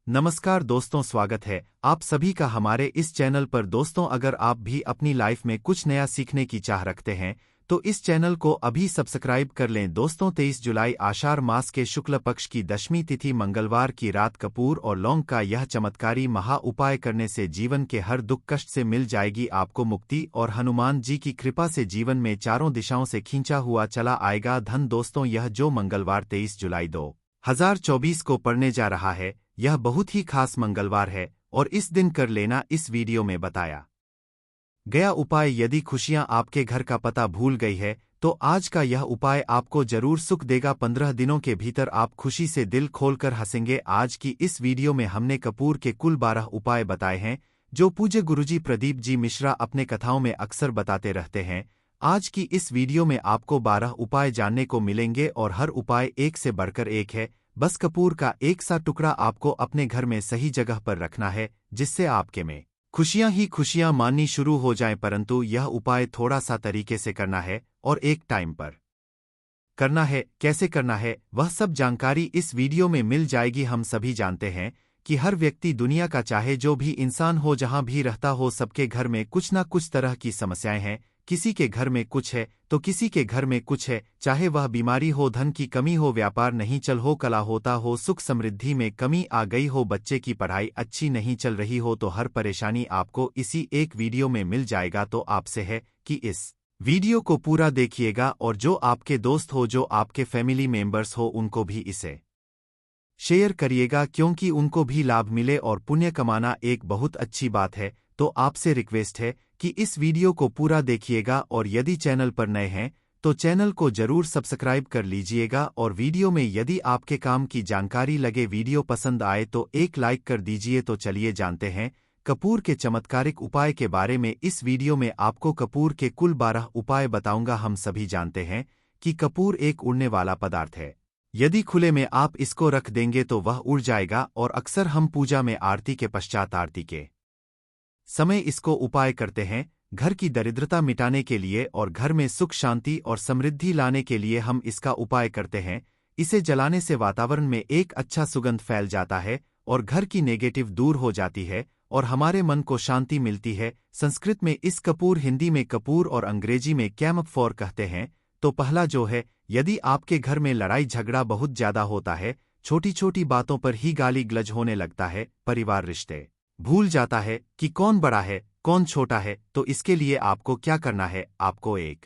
नमस्कार दोस्तों, स्वागत है आप सभी का हमारे इस चैनल पर। दोस्तों, अगर आप भी अपनी लाइफ में कुछ नया सीखने की चाह रखते हैं तो इस चैनल को अभी सब्सक्राइब कर लें। दोस्तों, 23 जुलाई आषाढ़ मास के शुक्ल पक्ष की दशमी तिथि मंगलवार की रात कपूर और लौंग का यह चमत्कारी महा उपाय करने से जीवन के हर दुख कष्ट से मिल जाएगी आपको मुक्ति, और हनुमान जी की कृपा से जीवन में चारों दिशाओं से खींचा हुआ चला आएगा धन। दोस्तों, यह जो मंगलवार 23 जुलाई 2024 को पड़ने जा रहा है, यह बहुत ही खास मंगलवार है और इस दिन कर लेना इस वीडियो में बताया गया उपाय। यदि खुशियां आपके घर का पता भूल गई है तो आज का यह उपाय आपको जरूर सुख देगा। 15 दिनों के भीतर आप खुशी से दिल खोलकर हंसेंगे। आज की इस वीडियो में हमने कपूर के कुल 12 उपाय बताए हैं जो पूज्य गुरुजी प्रदीप जी मिश्रा अपने कथाओं में अक्सर बताते रहते हैं। आज की इस वीडियो में आपको 12 उपाय जानने को मिलेंगे और हर उपाय एक से बढ़कर एक है। बस कपूर का एक सा टुकड़ा आपको अपने घर में सही जगह पर रखना है जिससे आपके में खुशियां ही खुशियां माननी शुरू हो जाएं। परंतु यह उपाय थोड़ा सा तरीके से करना है और एक टाइम पर करना है। कैसे करना है वह सब जानकारी इस वीडियो में मिल जाएगी। हम सभी जानते हैं कि हर व्यक्ति, दुनिया का चाहे जो भी इंसान हो, जहां भी रहता हो, सबके घर में कुछ ना कुछ तरह की समस्याएं हैं। किसी के घर में कुछ है तो किसी के घर में कुछ है, चाहे वह बीमारी हो, धन की कमी हो, व्यापार नहीं चल हो, कला होता हो, सुख समृद्धि में कमी आ गई हो, बच्चे की पढ़ाई अच्छी नहीं चल रही हो, तो हर परेशानी आपको इसी एक वीडियो में मिल जाएगा। तो आपसे है कि इस वीडियो को पूरा देखिएगा और जो आपके दोस्त हो, जो आपके फैमिली मेंबर्स हो, उनको भी इसे शेयर करिएगा क्योंकि उनको भी लाभ मिले और पुण्य कमाना एक बहुत अच्छी बात है। तो आपसे रिक्वेस्ट है कि इस वीडियो को पूरा देखिएगा और यदि चैनल पर नए हैं तो चैनल को जरूर सब्सक्राइब कर लीजिएगा। और वीडियो में यदि आपके काम की जानकारी लगे, वीडियो पसंद आए तो एक लाइक कर दीजिए। तो चलिए जानते हैं कपूर के चमत्कारिक उपाय के बारे में। इस वीडियो में आपको कपूर के कुल 12 उपाय बताऊंगा। हम सभी जानते हैं कि कपूर एक उड़ने वाला पदार्थ है। यदि खुले में आप इसको रख देंगे तो वह उड़ जाएगा और अक्सर हम पूजा में आरती के पश्चात, आरती के समय इसको उपाय करते हैं। घर की दरिद्रता मिटाने के लिए और घर में सुख शांति और समृद्धि लाने के लिए हम इसका उपाय करते हैं। इसे जलाने से वातावरण में एक अच्छा सुगंध फैल जाता है और घर की नेगेटिव दूर हो जाती है और हमारे मन को शांति मिलती है। संस्कृत में इस कपूर, हिंदी में कपूर और अंग्रेजी में कैम्फोर कहते हैं। तो पहला जो है, यदि आपके घर में लड़ाई झगड़ा बहुत ज्यादा होता है, छोटी छोटी बातों पर ही गाली गलौज होने लगता है, परिवार रिश्ते भूल जाता है कि कौन बड़ा है कौन छोटा है, तो इसके लिए आपको क्या करना है, आपको एक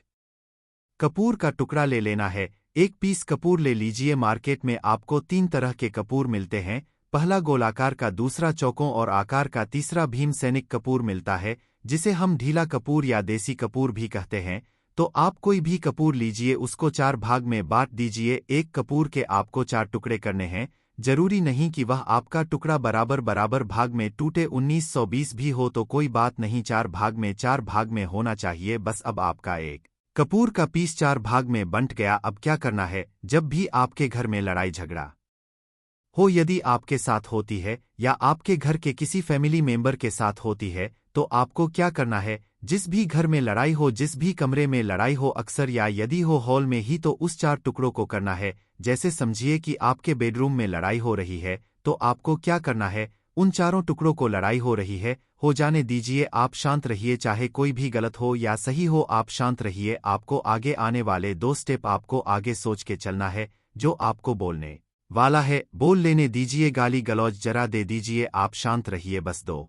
कपूर का टुकड़ा ले लेना है। एक पीस कपूर ले लीजिए। मार्केट में आपको 3 तरह के कपूर मिलते हैं। पहला गोलाकार का, दूसरा चौकों और आकार का, तीसरा भीम सैनिक कपूर मिलता है जिसे हम ढीला कपूर या देसी कपूर भी कहते हैं। तो आप कोई भी कपूर लीजिए, उसको 4 भाग में बांट दीजिए। एक कपूर के आपको 4 टुकड़े करने हैं। जरूरी नहीं कि वह आपका टुकड़ा बराबर बराबर भाग में टूटे। 1920 भी हो तो कोई बात नहीं, 4 भाग में होना चाहिए। बस अब आपका एक कपूर का पीस 4 भाग में बंट गया। अब क्या करना है, जब भी आपके घर में लड़ाई झगड़ा हो, यदि आपके साथ होती है या आपके घर के किसी फैमिली मेंबर के साथ होती है, तो आपको क्या करना है, जिस भी घर में लड़ाई हो, जिस भी कमरे में लड़ाई हो, अक्सर या यदि हो हॉल में ही, तो उस 4 टुकड़ों को करना है। जैसे समझिए कि आपके बेडरूम में लड़ाई हो रही है, तो आपको क्या करना है, उन चारों टुकड़ों को लड़ाई हो रही है, हो जाने दीजिए। आप शांत रहिए, चाहे कोई भी गलत हो या सही हो, आप शांत रहिए। आपको आगे आने वाले 2 स्टेप आपको आगे सोच के चलना है। जो आपको बोलने वाला है बोल लेने दीजिए, गाली गलौज जरा दे दीजिए, आप शांत रहिए। बस 2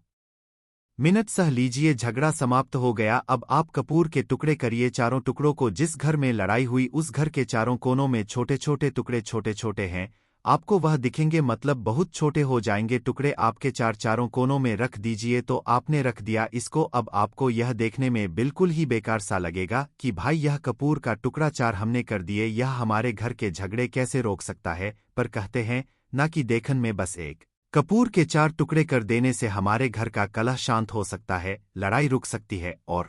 मिनट सह लीजिए, झगड़ा समाप्त हो गया। अब आप कपूर के टुकड़े करिए। चारों टुकड़ों को जिस घर में लड़ाई हुई उस घर के चारों कोनों में छोटे छोटे टुकड़े, छोटे छोटे हैं, आपको वह दिखेंगे, मतलब बहुत छोटे हो जाएंगे। टुकड़े आपके चारों कोनों में रख दीजिए। तो आपने रख दिया इसको। अब आपको यह देखने में बिल्कुल ही बेकार सा लगेगा कि भाई यह कपूर का टुकड़ा 4 हमने कर दिए, यह हमारे घर के झगड़े कैसे रोक सकता है। पर कहते हैं ना कि देखन में बस एक कपूर के 4 टुकड़े कर देने से हमारे घर का कलह शांत हो सकता है, लड़ाई रुक सकती है। और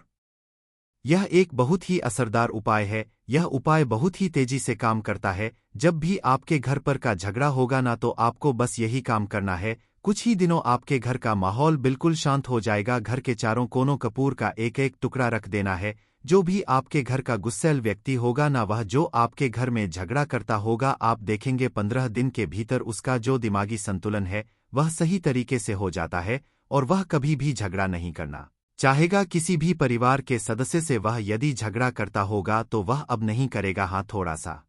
यह एक बहुत ही असरदार उपाय है। यह उपाय बहुत ही तेजी से काम करता है। जब भी आपके घर पर का झगड़ा होगा ना, तो आपको बस यही काम करना है। कुछ ही दिनों आपके घर का माहौल बिल्कुल शांत हो जाएगा। घर के चारों कोनों कपूर का एक एक टुकड़ा रख देना है। जो भी आपके घर का गुस्सैल व्यक्ति होगा ना, वह जो आपके घर में झगड़ा करता होगा, आप देखेंगे 15 दिन के भीतर उसका जो दिमागी संतुलन है वह सही तरीके से हो जाता है और वह कभी भी झगड़ा नहीं करना चाहेगा किसी भी परिवार के सदस्य से। वह यदि झगड़ा करता होगा तो वह अब नहीं करेगा। हाँ, थोड़ा सा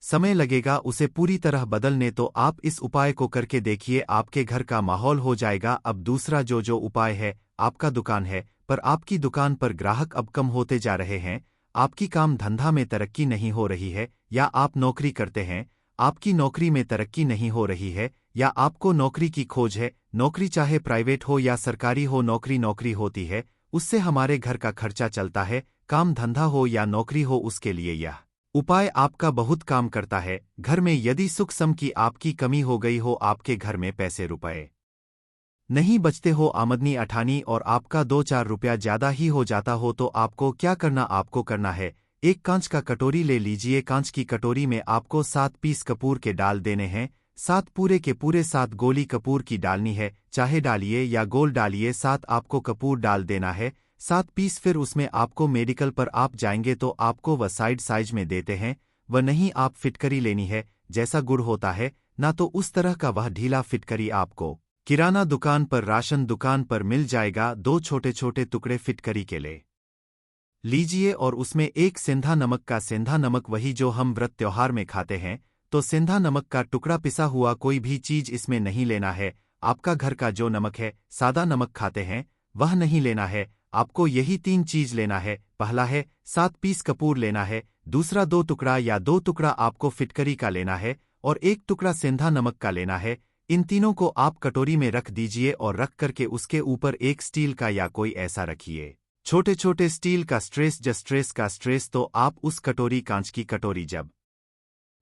समय लगेगा उसे पूरी तरह बदलने, तो आप इस उपाय को करके देखिए, आपके घर का माहौल हो जाएगा। अब दूसरा जो उपाय है, आपका दुकान है पर आपकी दुकान पर ग्राहक अब कम होते जा रहे हैं, आपकी काम धंधा में तरक्की नहीं हो रही है, या आप नौकरी करते हैं, आपकी नौकरी में तरक्की नहीं हो रही है, या आपको नौकरी की खोज है, नौकरी चाहे प्राइवेट हो या सरकारी हो, नौकरी होती है, उससे हमारे घर का खर्चा चलता है, काम धंधा हो या नौकरी हो, उसके लिए यह उपाय आपका बहुत काम करता है। घर में यदि सुख सम की आपकी कमी हो गई हो, आपके घर में पैसे रुपए नहीं बचते हो, आमदनी अठानी और आपका 2-4 रुपया ज्यादा ही हो जाता हो, तो आपको क्या करना, आपको करना है एक कांच का कटोरी ले लीजिए। कांच की कटोरी में आपको 7 पीस कपूर के डाल देने हैं, 7 पूरे के पूरे 7 गोली कपूर की डालनी है, चाहे डालिए या गोल डालिए, 7 आपको कपूर डाल देना है, 7 पीस। फिर उसमें आपको मेडिकल पर आप जाएंगे तो आपको वह साइड साइज में देते हैं, वह नहीं आप फिटकरी लेनी है, जैसा गुड़ होता है ना, तो उस तरह का वह ढीला फिटकरी आपको किराना दुकान पर, राशन दुकान पर मिल जाएगा। 2 छोटे-छोटे टुकड़े फिटकरी के ले लीजिए और उसमें एक सेंधा नमक का, सेंधा नमक वही जो हम व्रत त्योहार में खाते हैं, तो सेंधा नमक का टुकड़ा, पिसा हुआ कोई भी चीज इसमें नहीं लेना है। आपका घर का जो नमक है, सादा नमक खाते हैं, वह नहीं लेना है, आपको यही 3 चीज लेना है। पहला है 7 पीस कपूर लेना है, दूसरा 2 टुकड़ा या 2 टुकड़ा आपको फिटकरी का लेना है, और 1 टुकड़ा सेंधा नमक का लेना है। इन तीनों को आप कटोरी में रख दीजिए और रख करके उसके ऊपर एक स्टील का या कोई ऐसा रखिए, छोटे-छोटे स्टील का स्ट्रेस का स्ट्रेस। तो आप उस कटोरी, कांच की कटोरी जब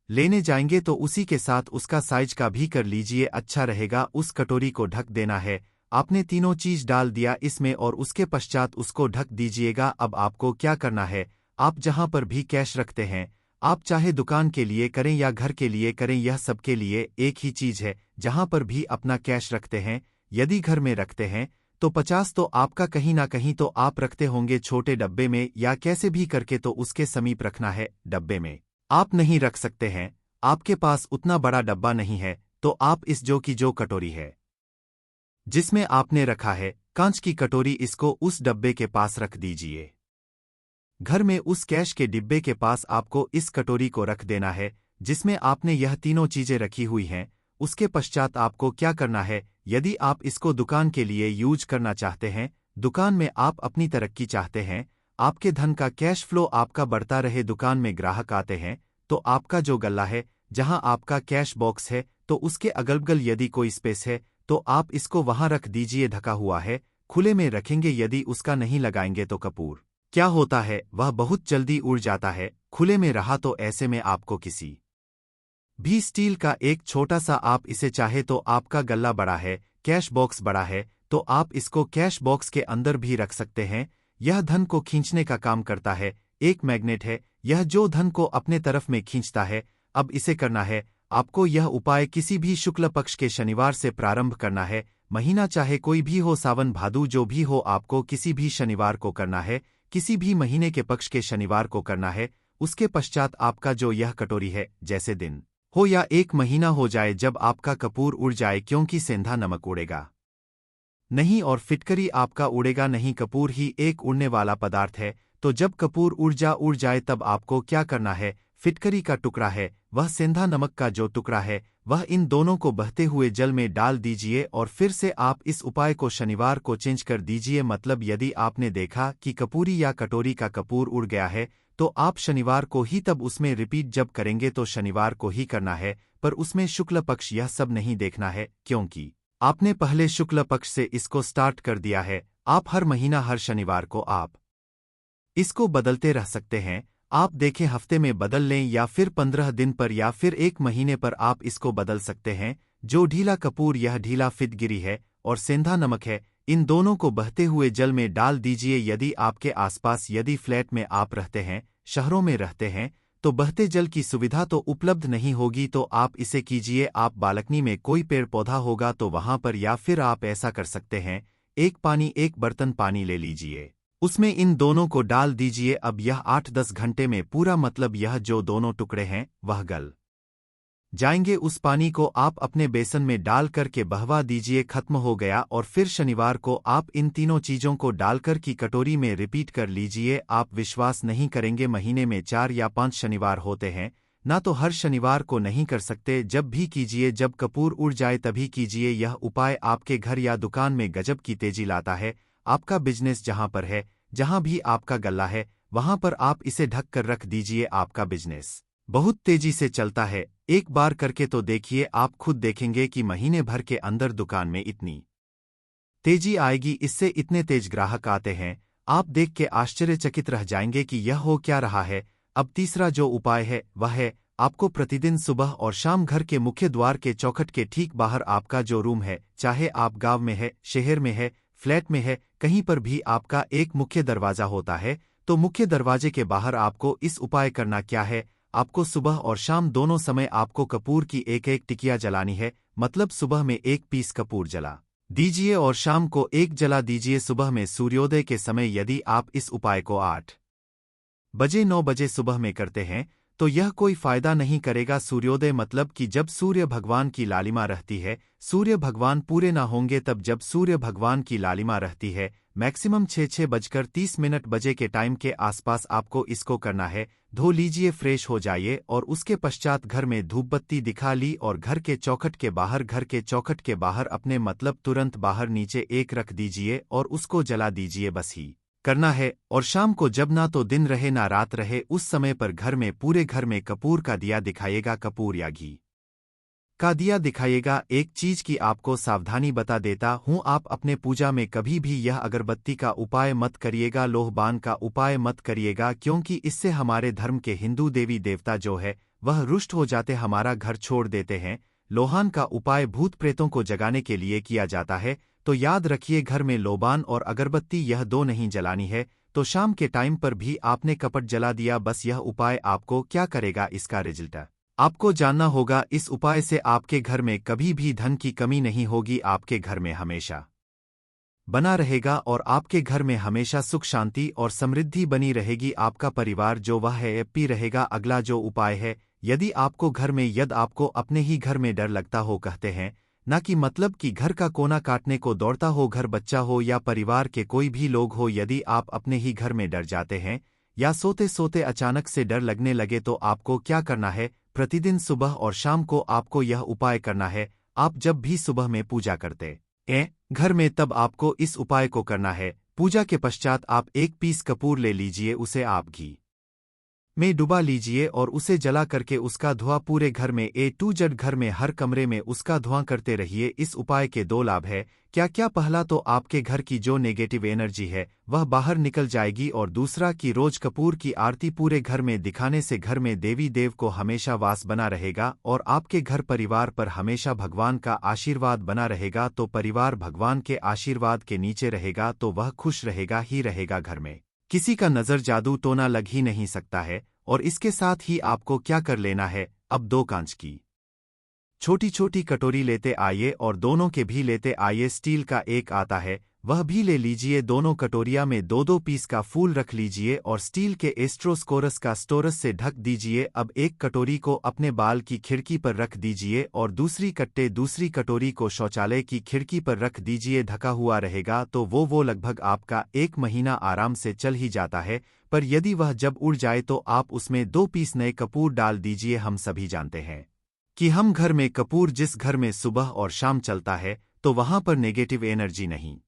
लेने जाएंगे तो उसी के साथ उसका साइज का भी कर लीजिए, अच्छा रहेगा। उस कटोरी को ढक देना है। आपने तीनों चीज डाल दिया इसमें और उसके पश्चात उसको ढक दीजिएगा। अब आपको क्या करना है, आप जहां पर भी कैश रखते हैं, आप चाहे दुकान के लिए करें या घर के लिए करें, यह सबके लिए एक ही चीज है। जहां पर भी अपना कैश रखते हैं, यदि घर में रखते हैं तो 50 तो आपका कहीं ना कहीं तो आप रखते होंगे, छोटे डब्बे में या कैसे भी करके, तो उसके समीप रखना है। डब्बे में आप नहीं रख सकते हैं, आपके पास उतना बड़ा डब्बा नहीं है, तो आप इस जो कटोरी है जिसमें आपने रखा है कांच की कटोरी, इसको उस डब्बे के पास रख दीजिए। घर में उस कैश के डिब्बे के पास आपको इस कटोरी को रख देना है जिसमें आपने यह तीनों चीजें रखी हुई हैं। उसके पश्चात आपको क्या करना है, यदि आप इसको दुकान के लिए यूज करना चाहते हैं, दुकान में आप अपनी तरक्की चाहते हैं, आपके धन का कैश फ्लो आपका बढ़ता रहे, दुकान में ग्राहक आते हैं, तो आपका जो गल्ला है, जहां आपका कैश बॉक्स है, तो उसके अगल बगल यदि कोई स्पेस है तो आप इसको वहां रख दीजिए। ढका हुआ है, खुले में रखेंगे, यदि उसका नहीं लगाएंगे तो कपूर क्या होता है, वह बहुत जल्दी उड़ जाता है। खुले में रहा तो ऐसे में आपको किसी भी स्टील का एक छोटा सा, आप इसे चाहे तो आपका गल्ला बड़ा है, कैश बॉक्स बड़ा है, तो आप इसको कैश बॉक्स के अंदर भी रख सकते हैं। यह धन को खींचने का काम करता है, एक मैग्नेट है यह जो धन को अपने तरफ में खींचता है। अब इसे करना है आपको, यह उपाय किसी भी शुक्ल पक्ष के शनिवार से प्रारंभ करना है। महीना चाहे कोई भी हो, सावन भादु जो भी हो, आपको किसी भी शनिवार को करना है, किसी भी महीने के पक्ष के शनिवार को करना है। उसके पश्चात आपका जो यह कटोरी है, जैसे दिन हो या 1 महीना हो जाए, जब आपका कपूर उड़ जाए, क्योंकि सेंधा नमक उड़ेगा नहीं और फिटकरी आपका उड़ेगा नहीं, कपूर ही एक उड़ने वाला पदार्थ है। तो जब कपूर उड़ जाए तब आपको क्या करना है, फिटकरी का टुकड़ा है, वह सेंधा नमक का जो टुकड़ा है, वह इन दोनों को बहते हुए जल में डाल दीजिए और फिर से आप इस उपाय को शनिवार को चेंज कर दीजिए। मतलब यदि आपने देखा कि कपूरी या कटोरी का कपूर उड़ गया है, तो आप शनिवार को ही तब उसमें रिपीट जब करेंगे तो शनिवार को ही करना है, पर उसमें शुक्ल पक्ष यह सब नहीं देखना है, क्योंकि आपने पहले शुक्ल पक्ष से इसको स्टार्ट कर दिया है। आप हर महीना हर शनिवार को आप इसको बदलते रह सकते हैं। आप देखें हफ्ते में बदल लें या फिर 15 दिन पर या फिर 1 महीने पर आप इसको बदल सकते हैं। जो ढीला कपूर, यह ढीला फिटगिरी है और सेंधा नमक है, इन दोनों को बहते हुए जल में डाल दीजिए। यदि आपके आसपास, यदि फ्लैट में आप रहते हैं, शहरों में रहते हैं, तो बहते जल की सुविधा तो उपलब्ध नहीं होगी, तो आप इसे कीजिए। आप बालकनी में कोई पेड़ पौधा होगा तो वहां पर, या फिर आप ऐसा कर सकते हैं, एक बर्तन पानी ले लीजिए, उसमें इन दोनों को डाल दीजिए। अब यह 8-10 घंटे में पूरा, मतलब यह जो दोनों टुकड़े हैं वह गल जाएंगे उस पानी को आप अपने बेसन में डाल करके बहवा दीजिए, खत्म हो गया। और फिर शनिवार को आप इन तीनों चीजों को डालकर की कटोरी में रिपीट कर लीजिए। आप विश्वास नहीं करेंगे, महीने में 4 या 5 शनिवार होते हैं ना, तो हर शनिवार को नहीं कर सकते, जब भी कीजिए, जब कपूर उड़ जाए तभी कीजिए। यह उपाय आपके घर या दुकान में गजब की तेजी लाता है। आपका बिजनेस जहां पर है, जहां भी आपका गल्ला है, वहां पर आप इसे ढक कर रख दीजिए। आपका बिजनेस बहुत तेजी से चलता है। एक बार करके तो देखिए, आप खुद देखेंगे कि महीने भर के अंदर दुकान में इतनी तेजी आएगी। इससे इतने तेज ग्राहक आते हैं, आप देख के आश्चर्यचकित रह जाएंगे कि यह हो क्या रहा है। अब तीसरा जो उपाय है वह है, आपको प्रतिदिन सुबह और शाम घर के मुख्य द्वार के चौखट के ठीक बाहर आपका जो रूम है, चाहे आप गांव में है, शहर में है, फ्लैट में है, कहीं पर भी आपका एक मुख्य दरवाजा होता है, तो मुख्य दरवाजे के बाहर आपको इस उपाय करना क्या है। आपको सुबह और शाम दोनों समय आपको कपूर की एक एक टिकिया जलानी है। मतलब सुबह में 1 पीस कपूर जला दीजिए और शाम को 1 जला दीजिए। सुबह में सूर्योदय के समय यदि आप इस उपाय को 8 बजे 9 बजे सुबह में करते हैं तो यह कोई फायदा नहीं करेगा। सूर्योदय मतलब कि जब सूर्य भगवान की लालिमा रहती है, सूर्य भगवान पूरे ना होंगे तब, जब सूर्य भगवान की लालिमा रहती है, मैक्सिमम 6:30 बजे के टाइम के आसपास आपको इसको करना है। धो लीजिए, फ्रेश हो जाइए और उसके पश्चात घर में धूपबत्ती दिखा ली और घर के चौखट के बाहर अपने मतलब तुरंत बाहर नीचे एक रख दीजिए और उसको जला दीजिए। बस ही करना है। और शाम को जब ना तो दिन रहे ना रात रहे, उस समय पर घर में पूरे घर में कपूर का दिया दिखाइएगा, कपूर या घी का दिया दिखाइएगा। एक चीज की आपको सावधानी बता देता हूं, आप अपने पूजा में कभी भी यह अगरबत्ती का उपाय मत करिएगा, लोहबान का उपाय मत करिएगा, क्योंकि इससे हमारे धर्म के हिंदू देवी देवता जो है वह रुष्ट हो जाते, हमारा घर छोड़ देते हैं। लोहान का उपाय भूत प्रेतों को जगाने के लिए किया जाता है, तो याद रखिए घर में लोबान और अगरबत्ती यह दो नहीं जलानी है। तो शाम के टाइम पर भी आपने कपट जला दिया। बस यह उपाय आपको क्या करेगा, इसका रिजल्ट आपको जानना होगा। इस उपाय से आपके घर में कभी भी धन की कमी नहीं होगी, आपके घर में हमेशा बना रहेगा और आपके घर में हमेशा सुख शांति और समृद्धि बनी रहेगी। आपका परिवार जो वह है हैप्पी रहेगा। अगला जो उपाय है, यदि आपको घर में यदि आपको अपने ही घर में डर लगता हो, कहते हैं ना कि मतलब कि घर का कोना काटने को दौड़ता हो, घर बच्चा हो या परिवार के कोई भी लोग हो, यदि आप अपने ही घर में डर जाते हैं या सोते सोते अचानक से डर लगने लगे, तो आपको क्या करना है, प्रतिदिन सुबह और शाम को आपको यह उपाय करना है। आप जब भी सुबह में पूजा करते हैं घर में, तब आपको इस उपाय को करना है। पूजा के पश्चात आप 1 पीस कपूर ले लीजिए, उसे आप घी में डुबा लीजिए और उसे जला करके उसका धुआं पूरे घर में A to Z घर में हर कमरे में उसका धुआं करते रहिए। इस उपाय के 2 लाभ है। क्या क्या? पहला तो आपके घर की जो नेगेटिव एनर्जी है वह बाहर निकल जाएगी और दूसरा कि रोज कपूर की आरती पूरे घर में दिखाने से घर में देवी देव को हमेशा वास बना रहेगा और आपके घर परिवार पर हमेशा भगवान का आशीर्वाद बना रहेगा। तो परिवार भगवान के आशीर्वाद के नीचे रहेगा तो वह खुश रहेगा ही रहेगा। घर में किसी का नजर जादू टोना लग ही नहीं सकता है। और इसके साथ ही आपको क्या कर लेना है, अब 2 कांच की छोटी छोटी कटोरी लेते आइए और दोनों के भी लेते आइए। स्टील का एक आता है वह भी ले लीजिए। दोनों कटोरिया में 2-2 पीस का फूल रख लीजिए और स्टील के एस्ट्रोस्कोरस का स्टोरस से ढक दीजिए। अब एक कटोरी को अपने बाल की खिड़की पर रख दीजिए और दूसरी कटोरी को शौचालय की खिड़की पर रख दीजिए, ढका हुआ रहेगा। तो वो लगभग आपका 1 महीना आराम से चल ही जाता है। पर यदि वह जब उड़ जाए तो आप उसमें 2 पीस नए कपूर डाल दीजिए। हम सभी जानते हैं कि हम घर में कपूर जिस घर में सुबह और शाम चलता है तो वहां पर नेगेटिव एनर्जी नहीं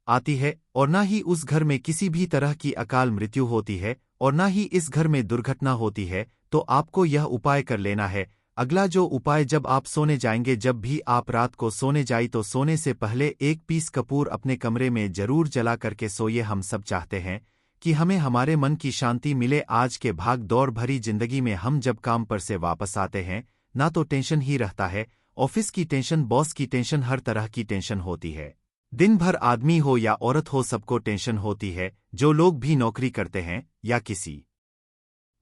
आती है और ना ही उस घर में किसी भी तरह की अकाल मृत्यु होती है और ना ही इस घर में दुर्घटना होती है। तो आपको यह उपाय कर लेना है। अगला जो उपाय, जब आप सोने जाएंगे, जब भी आप रात को सोने जाई तो सोने से पहले 1 पीस कपूर अपने कमरे में जरूर जला करके सोइए। हम सब चाहते हैं कि हमें हमारे मन की शांति मिले। आज के भाग दौड़ भरी जिंदगी में हम जब काम पर से वापस आते हैं ना तो टेंशन ही रहता है, ऑफिस की टेंशन, बॉस की टेंशन, हर तरह की टेंशन होती है। दिन भर आदमी हो या औरत हो सबको टेंशन होती है। जो लोग भी नौकरी करते हैं या किसी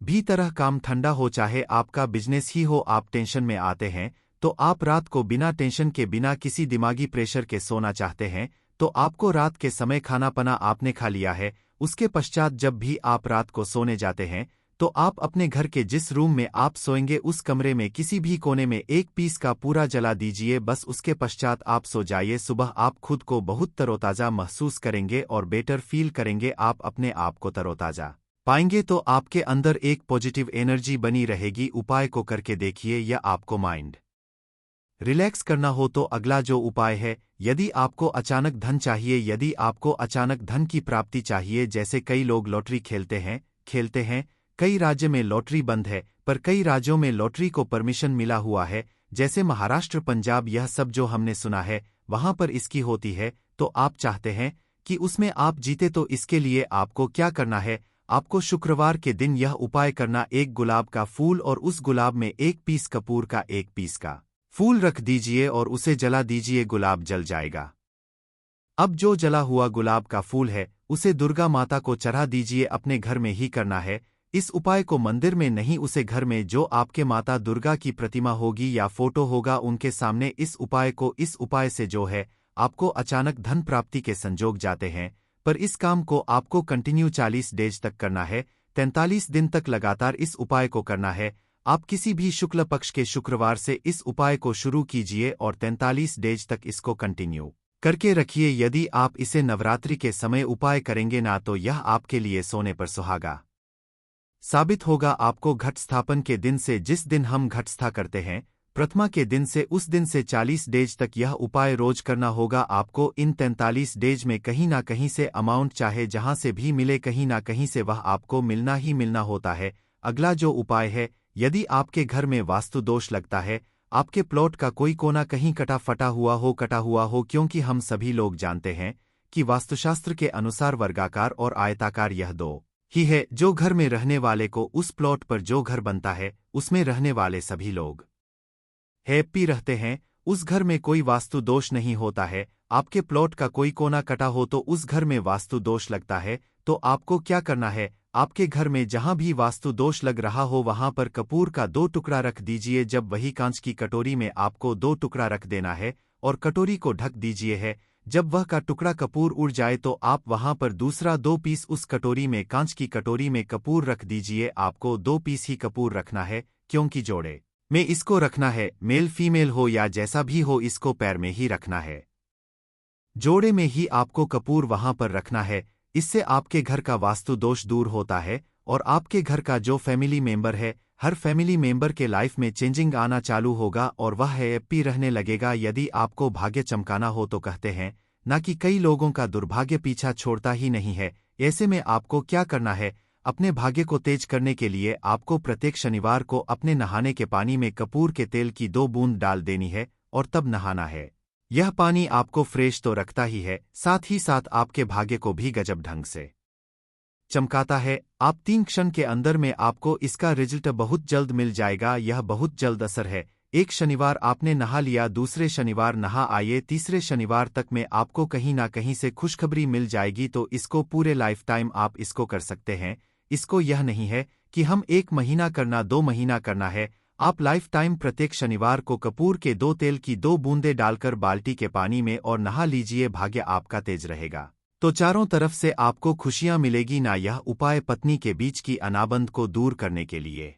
भी तरह काम ठंडा हो, चाहे आपका बिजनेस ही हो, आप टेंशन में आते हैं। तो आप रात को बिना टेंशन के, बिना किसी दिमागी प्रेशर के सोना चाहते हैं। तो आपको रात के समय खाना पना आपने खा लिया है, उसके पश्चात जब भी आप रात को सोने जाते हैं तो आप अपने घर के जिस रूम में आप सोएंगे उस कमरे में किसी भी कोने में एक पीस का पूरा जला दीजिए। बस उसके पश्चात आप सो जाइए। सुबह आप खुद को बहुत तरोताज़ा महसूस करेंगे और बेटर फील करेंगे। आप अपने आप को तरोताज़ा पाएंगे तो आपके अंदर एक पॉजिटिव एनर्जी बनी रहेगी। उपाय को करके देखिए। या आपको माइंड रिलैक्स करना हो तो अगला जो उपाय है, यदि आपको अचानक धन चाहिए, यदि आपको अचानक धन की प्राप्ति चाहिए, जैसे कई लोग लॉटरी खेलते हैं। कई राज्य में लॉटरी बंद है, पर कई राज्यों में लॉटरी को परमिशन मिला हुआ है, जैसे महाराष्ट्र, पंजाब, यह सब जो हमने सुना है वहां पर इसकी होती है। तो आप चाहते हैं कि उसमें आप जीते, तो इसके लिए आपको क्या करना है? आपको शुक्रवार के दिन यह उपाय करना। एक गुलाब का फूल और उस गुलाब में एक पीस कपूर का एक पीस का फूल रख दीजिए और उसे जला दीजिए। गुलाब जल जाएगा। अब जो जला हुआ गुलाब का फूल है उसे दुर्गा माता को चढ़ा दीजिए। अपने घर में ही करना है। इस उपाय को मंदिर में नहीं, उसे घर में जो आपके माता दुर्गा की प्रतिमा होगी या फोटो होगा उनके सामने इस उपाय से जो है आपको अचानक धन प्राप्ति के संजोग जाते हैं। पर इस काम को आपको कंटिन्यू 40 डेज तक करना है। 43 दिन तक लगातार इस उपाय को करना है। आप किसी भी शुक्ल पक्ष के शुक्रवार से इस उपाय को शुरू कीजिए और 43 डेज तक इसको कंटिन्यू करके रखिए। यदि आप इसे नवरात्रि के समय उपाय करेंगे ना, तो यह आपके लिए सोने पर सुहागा साबित होगा। आपको घट स्थापन के दिन से, जिस दिन हम घट स्था करते हैं, प्रथमा के दिन से, उस दिन से 40 डेज तक यह उपाय रोज करना होगा। आपको इन 43 डेज में कहीं ना कहीं से अमाउंट चाहे जहां से भी मिले, कहीं ना कहीं से वह आपको मिलना ही मिलना होता है। अगला जो उपाय है, यदि आपके घर में वास्तु दोष लगता है, आपके प्लॉट का कोई कोना कहीं कटा हुआ हो, क्योंकि हम सभी लोग जानते हैं कि वास्तुशास्त्र के अनुसार वर्गाकार और आयताकार यह दो ही है जो घर में रहने वाले को, उस प्लॉट पर जो घर बनता है उसमें रहने वाले सभी लोग हैप्पी रहते हैं। उस घर में कोई वास्तु दोष नहीं होता है। आपके प्लॉट का कोई कोना कटा हो तो उस घर में वास्तु दोष लगता है। तो आपको क्या करना है? आपके घर में जहां भी वास्तु दोष लग रहा हो वहां पर कपूर का 2 टुकड़ा रख दीजिए। जब वही कांच की कटोरी में आपको 2 टुकड़ा रख देना है और कटोरी को ढक दीजिए है। जब वह का टुकड़ा कपूर उड़ जाए तो आप वहां पर दूसरा 2 पीस उस कटोरी में, कांच की कटोरी में कपूर रख दीजिए। आपको 2 पीस ही कपूर रखना है, क्योंकि जोड़े में इसको रखना है। मेल फीमेल हो या जैसा भी हो, इसको पैर में ही रखना है। जोड़े में ही आपको कपूर वहां पर रखना है। इससे आपके घर का वास्तु दोष दूर होता है और आपके घर का जो फैमिली मेंबर है, हर फैमिली मेंबर के लाइफ में चेंजिंग आना चालू होगा और वह हैप्पी रहने लगेगा। यदि आपको भाग्य चमकाना हो तो कहते हैं ना कि कई लोगों का दुर्भाग्य पीछा छोड़ता ही नहीं है। ऐसे में आपको क्या करना है? अपने भाग्य को तेज करने के लिए आपको प्रत्येक शनिवार को अपने नहाने के पानी में कपूर के तेल की 2 बूंद डाल देनी है और तब नहाना है। यह पानी आपको फ्रेश तो रखता ही है, साथ ही साथ आपके भाग्य को भी गजब ढंग से चमकाता है। आप 3 क्षण के अंदर में आपको इसका रिजल्ट बहुत जल्द मिल जाएगा। यह बहुत जल्द असर है। एक शनिवार आपने नहा लिया, दूसरे शनिवार नहा आइए, तीसरे शनिवार तक में आपको कहीं ना कहीं से खुशखबरी मिल जाएगी। तो इसको पूरे लाइफ टाइम आप इसको कर सकते हैं। इसको यह नहीं है कि हम 1 महीना करना, 2 महीना करना है। आप लाइफ टाइम प्रत्येक शनिवार को कपूर के 2 तेल की 2 बूंदें डालकर बाल्टी के पानी में और नहा लीजिए। भाग्य आपका तेज रहेगा तो चारों तरफ से आपको खुशियां मिलेगी ना। यह उपाय पत्नी के बीच की अनाबंध को दूर करने के लिए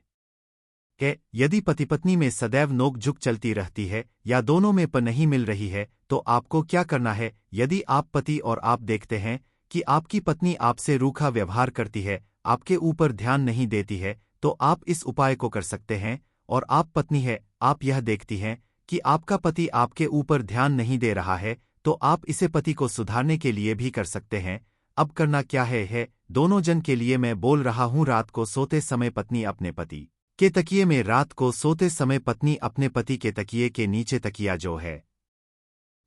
है। यदि पति पत्नी में सदैव नोक झुक चलती रहती है या दोनों में पर नहीं मिल रही है, तो आपको क्या करना है? यदि आप पति और आप देखते हैं कि आपकी पत्नी आपसे रूखा व्यवहार करती है, आपके ऊपर ध्यान नहीं देती है, तो आप इस उपाय को कर सकते हैं। और आप पत्नी है, आप यह देखती हैं कि आपका पति आपके ऊपर ध्यान नहीं दे रहा है, तो आप इसे पति को सुधारने के लिए भी कर सकते हैं। अब करना क्या है दोनों जन के लिए मैं बोल रहा हूं। रात को सोते समय पत्नी अपने पति के तकिए में, रात को सोते समय पत्नी अपने पति के तकिए के नीचे, तकिया जो है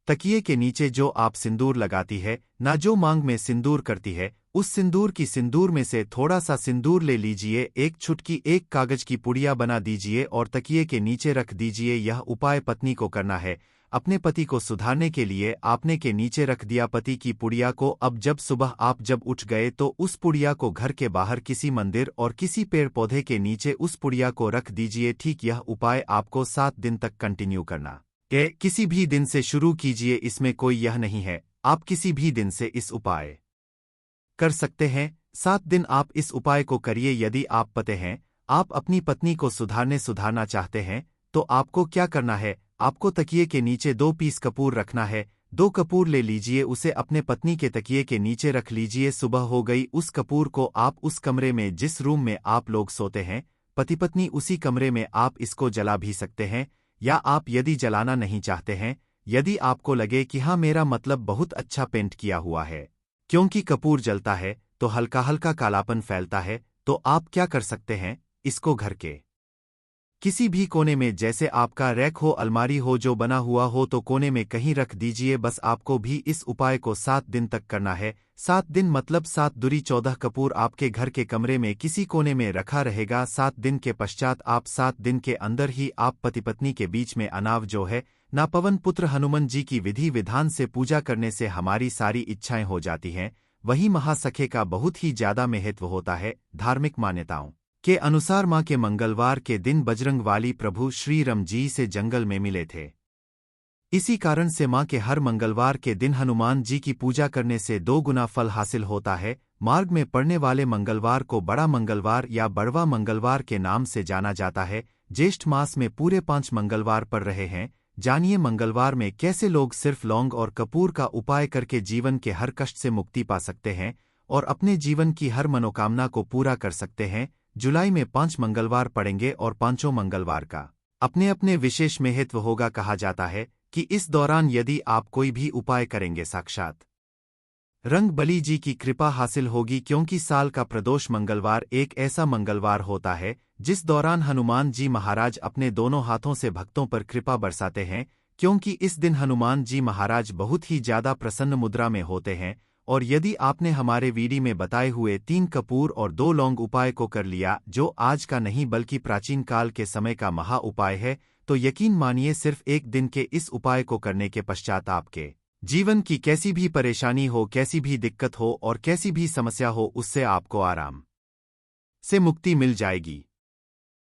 तकिए के नीचे जो आप सिंदूर लगाती है ना, जो मांग में सिंदूर करती है, उस सिंदूर में से थोड़ा सा सिंदूर ले लीजिए, एक छुटकी एक कागज की पुड़िया बना दीजिए और तकिए के नीचे रख दीजिए। यह उपाय पत्नी को करना है अपने पति को सुधारने के लिए। आपने के नीचे रख दिया पति की पुड़िया को। अब जब सुबह आप जब उठ गए तो उस पुड़िया को घर के बाहर किसी मंदिर और किसी पेड़ पौधे के नीचे उस पुड़िया को रख दीजिए। ठीक, यह उपाय आपको 7 दिन तक कंटिन्यू करना है। किसी भी दिन से शुरू कीजिए, इसमें कोई यह नहीं है, आप किसी भी दिन से इस उपाय कर सकते हैं। 7 दिन आप इस उपाय को करिए। यदि आप पति हैं, आप अपनी पत्नी को सुधारना चाहते हैं, तो आपको क्या करना है? आपको तकिए के नीचे 2 पीस कपूर रखना है। 2 कपूर ले लीजिए, उसे अपने पत्नी के तकिए के नीचे रख लीजिए। सुबह हो गई, उस कपूर को आप उस कमरे में, जिस रूम में आप लोग सोते हैं, पति पत्नी, उसी कमरे में आप इसको जला भी सकते हैं। या आप यदि जलाना नहीं चाहते हैं, यदि आपको लगे कि हाँ, मेरा मतलब बहुत अच्छा पेंट किया हुआ है, क्योंकि कपूर जलता है तो हल्का हल्का कालापन फैलता है, तो आप क्या कर सकते हैं? इसको घर के किसी भी कोने में, जैसे आपका रैक हो, अलमारी हो, जो बना हुआ हो, तो कोने में कहीं रख दीजिए। बस आपको भी इस उपाय को 7 दिन तक करना है। 7 दिन मतलब 7 दूरी 14 कपूर आपके घर के कमरे में किसी कोने में रखा रहेगा। 7 दिन के पश्चात आप 7 दिन के अंदर ही आप पति पत्नी के बीच में अनाव जो है ना, पवन पुत्र हनुमान जी की विधि विधान से पूजा करने से हमारी सारी इच्छाएं हो जाती हैं। वही महासखे का बहुत ही ज्यादा महत्व होता है। धार्मिक मान्यताओं के अनुसार मां के मंगलवार के दिन बजरंगवाली प्रभु श्री राम जी से जंगल में मिले थे। इसी कारण से मां के हर मंगलवार के दिन हनुमान जी की पूजा करने से 2 गुना फल हासिल होता है। मार्ग में पड़ने वाले मंगलवार को बड़ा मंगलवार या बड़वा मंगलवार के नाम से जाना जाता है। ज्येष्ठ मास में पूरे 5 मंगलवार पड़ रहे हैं। जानिए मंगलवार में कैसे लोग सिर्फ लौंग और कपूर का उपाय करके जीवन के हर कष्ट से मुक्ति पा सकते हैं और अपने जीवन की हर मनोकामना को पूरा कर सकते हैं। जुलाई में 5 मंगलवार पड़ेंगे और 5 मंगलवार का अपने अपने विशेष महत्व होगा। कहा जाता है कि इस दौरान यदि आप कोई भी उपाय करेंगे, साक्षात रंग बली जी की कृपा हासिल होगी, क्योंकि साल का प्रदोष मंगलवार एक ऐसा मंगलवार होता है जिस दौरान हनुमान जी महाराज अपने दोनों हाथों से भक्तों पर कृपा बरसाते हैं। क्योंकि इस दिन हनुमान जी महाराज बहुत ही ज्यादा प्रसन्न मुद्रा में होते हैं। और यदि आपने हमारे वीडियो में बताए हुए 3 कपूर और 2 लौंग उपाय को कर लिया, जो आज का नहीं बल्कि प्राचीन काल के समय का महा उपाय है, तो यकीन मानिए सिर्फ 1 दिन के इस उपाय को करने के पश्चात आपके जीवन की कैसी भी परेशानी हो, कैसी भी दिक्कत हो और कैसी भी समस्या हो, उससे आपको आराम से मुक्ति मिल जाएगी।